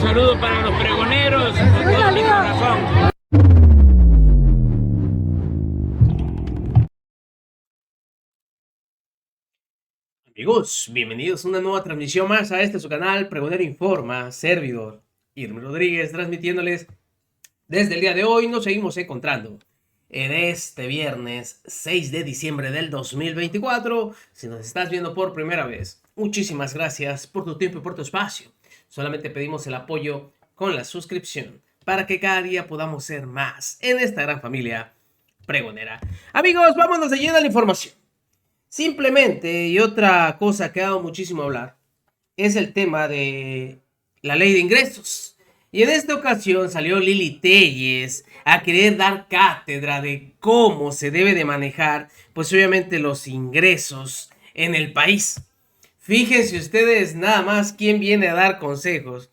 saludo para los pregoneros, con todo mi corazón. Amigos, bienvenidos a una nueva transmisión más a su canal Pregonero Informa, servidor Irma Rodríguez, transmitiéndoles desde el día de hoy. Nos seguimos encontrando en este viernes 6 de diciembre del 2024. Si nos estás viendo por primera vez, muchísimas gracias por tu tiempo y por tu espacio. Solamente pedimos el apoyo con la suscripción para que cada día podamos ser más en esta gran familia pregonera. Amigos, vámonos de lleno a la información. Simplemente, y otra cosa que ha dado muchísimo a hablar, es el tema de la ley de ingresos. Y en esta ocasión salió Lili Téllez a querer dar cátedra de cómo se debe de manejar, pues obviamente los ingresos en el país. Fíjense ustedes nada más quién viene a dar consejos.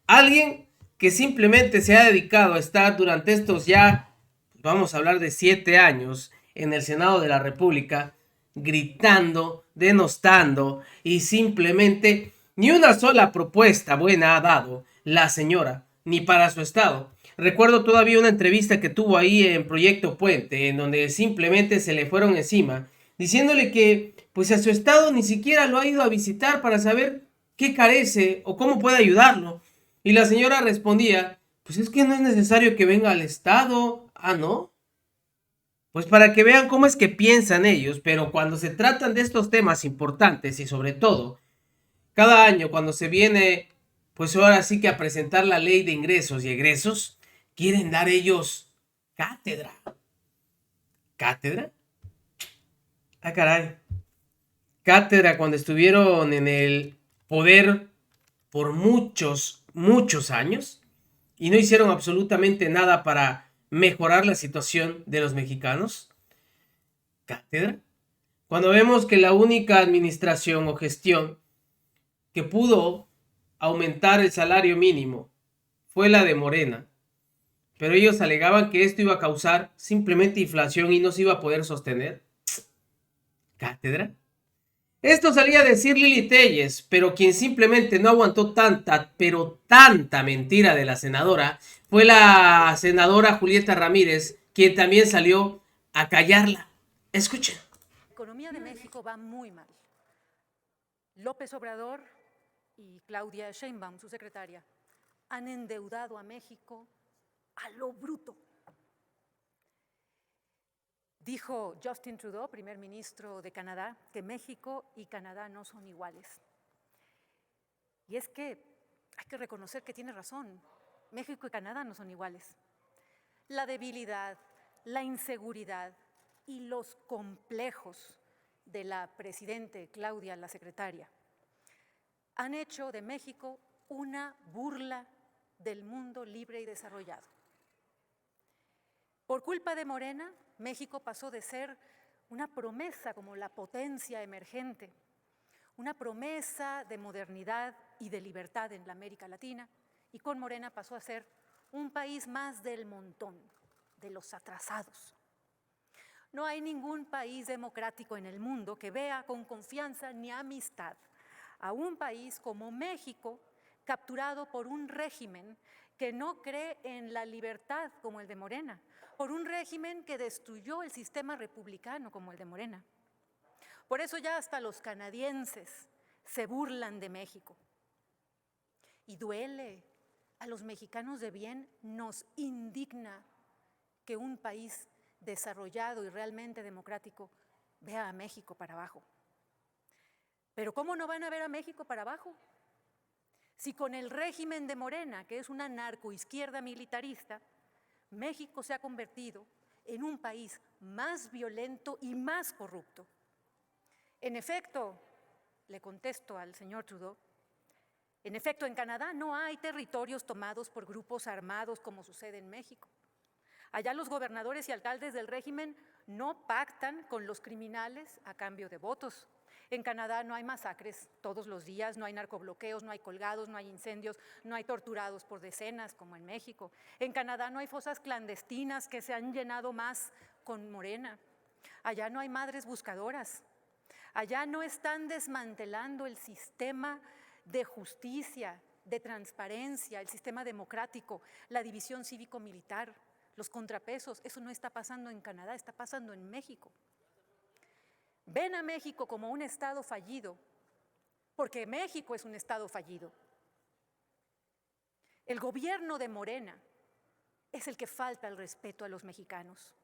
Alguien que simplemente se ha dedicado a estar durante estos ya, vamos a hablar de 7 años, en el Senado de la República, gritando, denostando y simplemente ni una sola propuesta buena ha dado la señora, ni para su estado. Recuerdo todavía una entrevista que tuvo ahí en Proyecto Puente, en donde simplemente se le fueron encima, diciéndole que pues a su estado ni siquiera lo ha ido a visitar para saber qué carece o cómo puede ayudarlo. Y la señora respondía, pues es que no es necesario que venga al estado. Ah, ¿no? Pues para que vean cómo es que piensan ellos, pero cuando se tratan de estos temas importantes y sobre todo, cada año cuando se viene, pues ahora sí que a presentar la ley de ingresos y egresos, quieren dar ellos cátedra. ¿Cátedra? Ah, caray. Cátedra cuando estuvieron en el poder por muchos años y no hicieron absolutamente nada para mejorar la situación de los mexicanos. ¿Cátedra? Cuando vemos que la única administración o gestión que pudo aumentar el salario mínimo fue la de Morena, pero ellos alegaban que esto iba a causar simplemente inflación y no se iba a poder sostener. ¿Cátedra? Esto salía a decir Lili Téllez, pero quien simplemente no aguantó tanta, pero tanta mentira de la senadora fue la senadora Julieta Ramírez, quien también salió a callarla. Escuchen. La economía de México va muy mal. López Obrador y Claudia Sheinbaum, su secretaria, han endeudado a México a lo bruto. Dijo Justin Trudeau, primer ministro de Canadá, que México y Canadá no son iguales. Y es que hay que reconocer que tiene razón. México y Canadá no son iguales. La debilidad, la inseguridad y los complejos de la presidente Claudia, la secretaria, han hecho de México una burla del mundo libre y desarrollado. Por culpa de Morena, México pasó de ser una promesa como la potencia emergente, una promesa de modernidad y de libertad en la América Latina, y con Morena pasó a ser un país más del montón, de los atrasados. No hay ningún país democrático en el mundo que vea con confianza ni amistad a un país como México, capturado por un régimen que no cree en la libertad como el de Morena, por un régimen que destruyó el sistema republicano como el de Morena. Por eso ya hasta los canadienses se burlan de México. Y duele, a los mexicanos de bien nos indigna que un país desarrollado y realmente democrático vea a México para abajo. Pero ¿cómo no van a ver a México para abajo? Si con el régimen de Morena, que es una narcoizquierda militarista, México se ha convertido en un país más violento y más corrupto. En efecto, le contesto al señor Trudeau, en efecto, en Canadá no hay territorios tomados por grupos armados como sucede en México. Allá los gobernadores y alcaldes del régimen no pactan con los criminales a cambio de votos. En Canadá no hay masacres todos los días, no hay narcobloqueos, no hay colgados, no hay incendios, no hay torturados por decenas como en México. En Canadá no hay fosas clandestinas que se han llenado más con Morena. Allá no hay madres buscadoras. Allá no están desmantelando el sistema de justicia de transparencia, el sistema democrático, la división cívico-militar, los contrapesos. Eso no está pasando en Canadá, está pasando en México. Ven a México como un estado fallido, porque México es un estado fallido. El gobierno de Morena es el que falta el respeto a los mexicanos.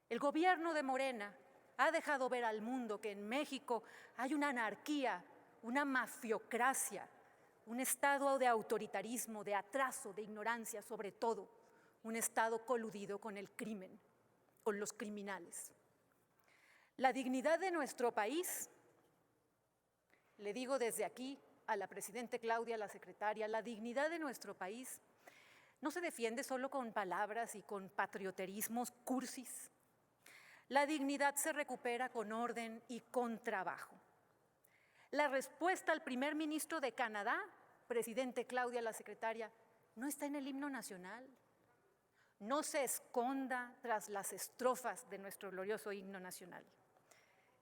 El gobierno de Morena ha dejado ver al mundo que en México hay una anarquía, una mafiocracia, un estado de autoritarismo, de atraso, de ignorancia, sobre todo, un estado coludido con el crimen, con los criminales. La dignidad de nuestro país, le digo desde aquí a la presidenta Claudia, a la secretaria, la dignidad de nuestro país no se defiende solo con palabras y con patrioterismos cursis. La dignidad se recupera con orden y con trabajo. La respuesta al primer ministro de Canadá, presidente Claudia, la secretaria, no está en el himno nacional. No se esconda tras las estrofas de nuestro glorioso himno nacional.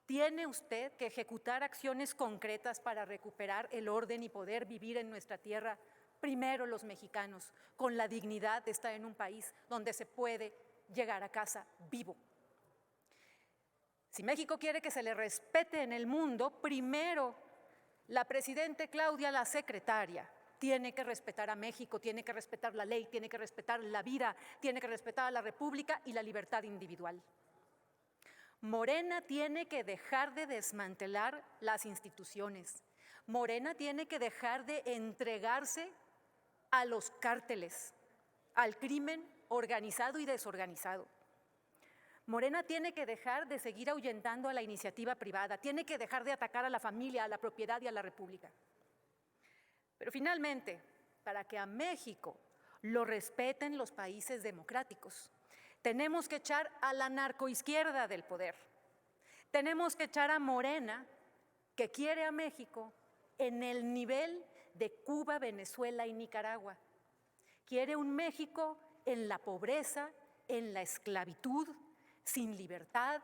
Tiene usted que ejecutar acciones concretas para recuperar el orden y poder vivir en nuestra tierra, primero los mexicanos, con la dignidad de estar en un país donde se puede llegar a casa vivo. Si México quiere que se le respete en el mundo, primero la presidenta Claudia, la secretaria, tiene que respetar a México, tiene que respetar la ley, tiene que respetar la vida, tiene que respetar a la República y la libertad individual. Morena tiene que dejar de desmantelar las instituciones. Morena tiene que dejar de entregarse a los cárteles, al crimen organizado y desorganizado. Morena tiene que dejar de seguir ahuyentando a la iniciativa privada, tiene que dejar de atacar a la familia, a la propiedad y a la República. Pero finalmente, para que a México lo respeten los países democráticos, tenemos que echar a la narcoizquierda del poder. Tenemos que echar a Morena, que quiere a México en el nivel de Cuba, Venezuela y Nicaragua. Quiere un México en la pobreza, en la esclavitud, sin libertad.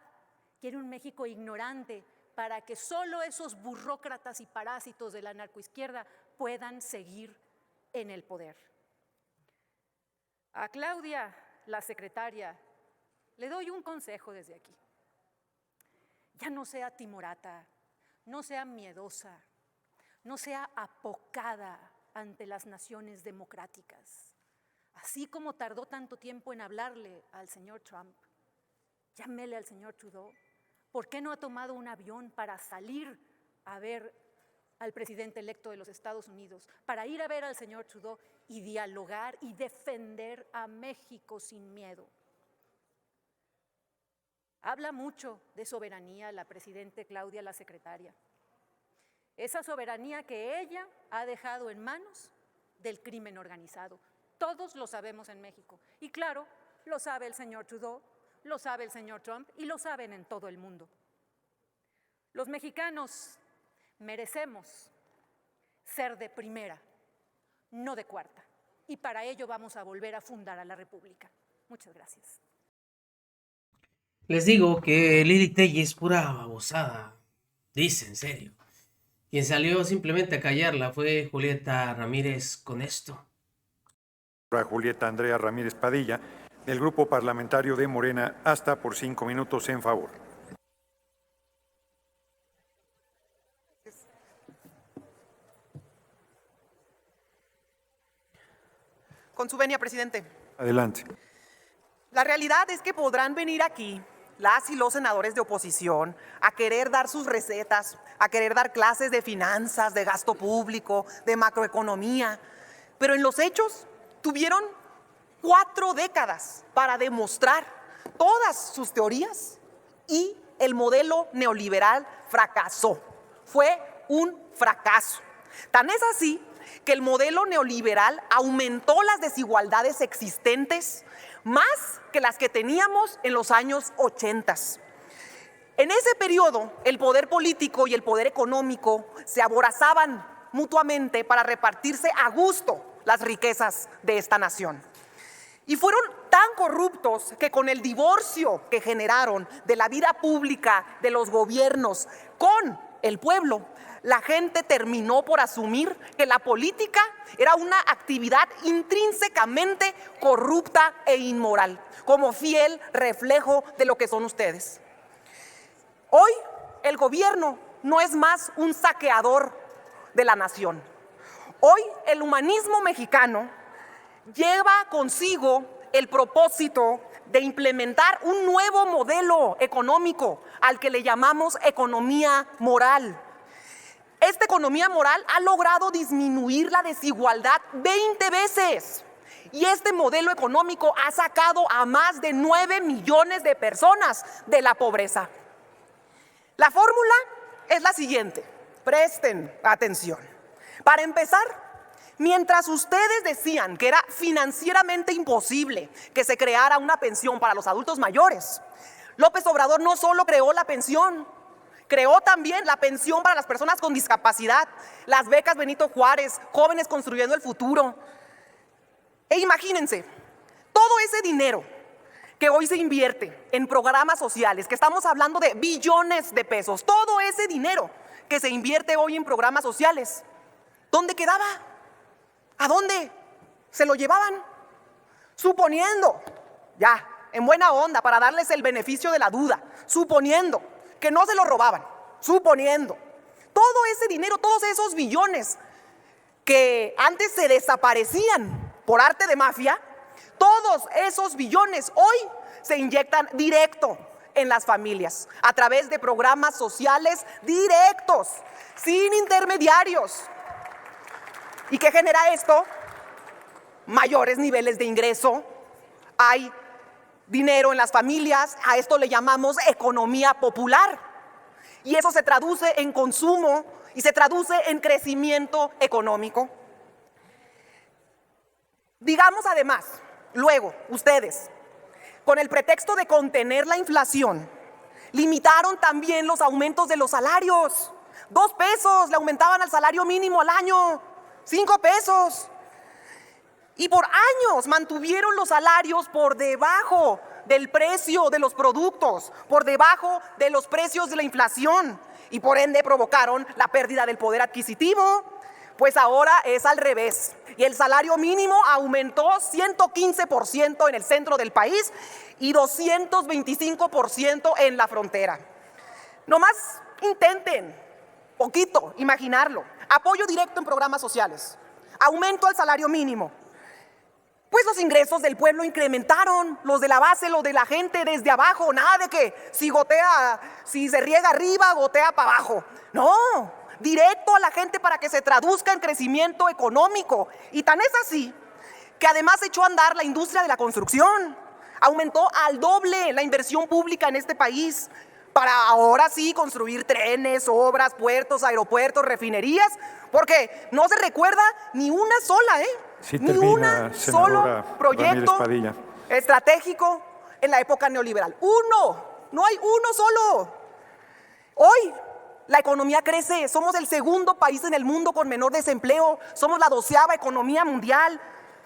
Quiere un México ignorante para que solo esos burócratas y parásitos de la narcoizquierda puedan seguir en el poder. A Claudia, la secretaria, le doy un consejo desde aquí. Ya no sea timorata, no sea miedosa, no sea apocada ante las naciones democráticas. Así como tardó tanto tiempo en hablarle al señor Trump, llámele al señor Trudeau. ¿Por qué no ha tomado un avión para salir a ver al presidente electo de los Estados Unidos, para ir a ver al señor Trudeau y dialogar y defender a México sin miedo? Habla mucho de soberanía la presidenta Claudia, la secretaria. Esa soberanía que ella ha dejado en manos del crimen organizado. Todos lo sabemos en México. Y claro, lo sabe el señor Trudeau, lo sabe el señor Trump y lo saben en todo el mundo. Los mexicanos merecemos ser de primera, no de cuarta. Y para ello vamos a volver a fundar a la República. Muchas gracias. Les digo que Lili Tellez es pura babosada. Dice, en serio. Quien salió simplemente a callarla fue Julieta Ramírez con esto. Julieta Andrea Ramírez Padilla, del Grupo Parlamentario de Morena, hasta por 5 minutos en favor. Con su venia, presidente. Adelante. La realidad es que podrán venir aquí las y los senadores de oposición a querer dar sus recetas, a querer dar clases de finanzas, de gasto público, de macroeconomía, pero en los hechos tuvieron 4 décadas para demostrar todas sus teorías y el modelo neoliberal fracasó. Fue un fracaso. Tan es así que el modelo neoliberal aumentó las desigualdades existentes más que las que teníamos en los años 80. En ese periodo, el poder político y el poder económico se aborazaban mutuamente para repartirse a gusto las riquezas de esta nación. Y fueron tan corruptos que con el divorcio que generaron de la vida pública de los gobiernos con el pueblo, la gente terminó por asumir que la política era una actividad intrínsecamente corrupta e inmoral, como fiel reflejo de lo que son ustedes. Hoy el gobierno no es más un saqueador de la nación. Hoy el humanismo mexicano lleva consigo el propósito de implementar un nuevo modelo económico al que le llamamos economía moral. Esta economía moral ha logrado disminuir la desigualdad 20 veces y este modelo económico ha sacado a más de 9 millones de personas de la pobreza. La fórmula es la siguiente, presten atención. Para empezar, mientras ustedes decían que era financieramente imposible que se creara una pensión para los adultos mayores, López Obrador no solo creó la pensión, creó también la pensión para las personas con discapacidad, las becas Benito Juárez, Jóvenes Construyendo el Futuro. E imagínense, todo ese dinero que hoy se invierte en programas sociales, que estamos hablando de billones de pesos, todo ese dinero que se invierte hoy en programas sociales, ¿dónde quedaba? ¿A dónde se lo llevaban? Suponiendo, ya, en buena onda, para darles el beneficio de la duda, suponiendo que no se lo robaban, suponiendo, todo ese dinero, todos esos billones que antes se desaparecían por arte de mafia, todos esos billones hoy se inyectan directo en las familias, a través de programas sociales directos, sin intermediarios. ¿Y qué genera esto? Mayores niveles de ingreso, hay dinero en las familias, a esto le llamamos economía popular. Y eso se traduce en consumo y se traduce en crecimiento económico. Digamos además, luego, ustedes, con el pretexto de contener la inflación, limitaron también los aumentos de los salarios. 2 pesos le aumentaban al salario mínimo al año, 5 pesos. Y por años mantuvieron los salarios por debajo del precio de los productos, por debajo de los precios de la inflación y por ende provocaron la pérdida del poder adquisitivo. Pues ahora es al revés y el salario mínimo aumentó 115% en el centro del país y 225% en la frontera. Nomás intenten poquito imaginarlo. Apoyo directo en programas sociales, aumento al salario mínimo. Pues los ingresos del pueblo incrementaron, los de la base, los de la gente desde abajo, nada de que si se riega arriba, gotea para abajo. No, directo a la gente para que se traduzca en crecimiento económico. Y tan es así que además echó a andar la industria de la construcción. Aumentó al doble la inversión pública en este país para ahora sí construir trenes, obras, puertos, aeropuertos, refinerías, porque no se recuerda ni una sola, Sí, ni termina, un solo proyecto estratégico en la época neoliberal. No hay uno solo. Hoy la economía crece, somos el segundo país en el mundo con menor desempleo, somos la 12ª economía mundial,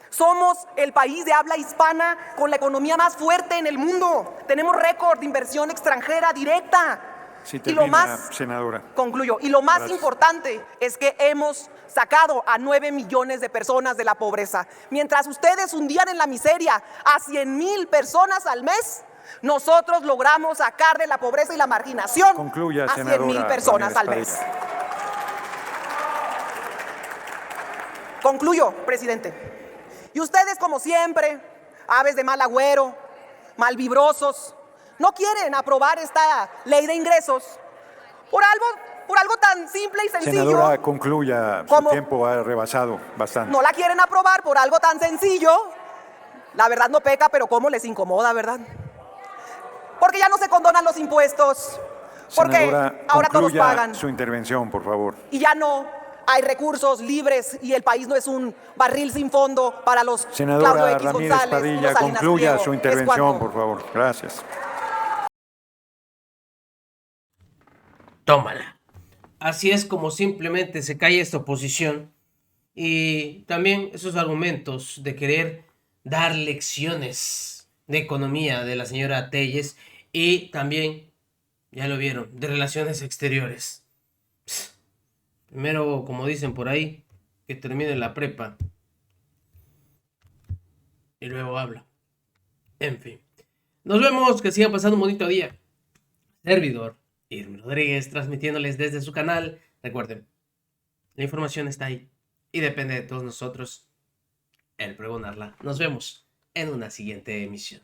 somos el país de habla hispana con la economía más fuerte en el mundo, tenemos récord de inversión extranjera directa. Sí, y lo más, senadora. Concluyo. Y lo más Gracias. importante es que hemos sacado a 9 millones de personas de la pobreza. Mientras ustedes hundían en la miseria a 100,000 personas al mes, nosotros logramos sacar de la pobreza y la marginación Concluya, a 100,000 personas al mes. Concluyo, presidente. Y ustedes, como siempre, aves de mal agüero, malvibrosos, no quieren aprobar esta ley de ingresos por algo tan simple y sencillo. Senadora, concluya, su tiempo ha rebasado bastante. No la quieren aprobar por algo tan sencillo. La verdad no peca, pero cómo les incomoda, ¿verdad? Porque ya no se condonan los impuestos, porque Senadora, ahora todos pagan. su intervención, por favor. Y ya no hay recursos libres y el país no es un barril sin fondo para los Claudio Senadora X Ramírez González, Padilla, los Salinas concluya Pliego. su Es intervención, cuanto. por favor. Gracias. Tómala. Así es como simplemente se cae esta oposición y también esos argumentos de querer dar lecciones de economía de la señora Telles y también, ya lo vieron, de relaciones exteriores. Primero, como dicen por ahí, que termine la prepa y luego habla. En fin. Nos vemos, que sigan pasando un bonito día. Servidor Irma Rodríguez, transmitiéndoles desde su canal. Recuerden, la información está ahí y depende de todos nosotros el pregonarla. Nos vemos en una siguiente emisión.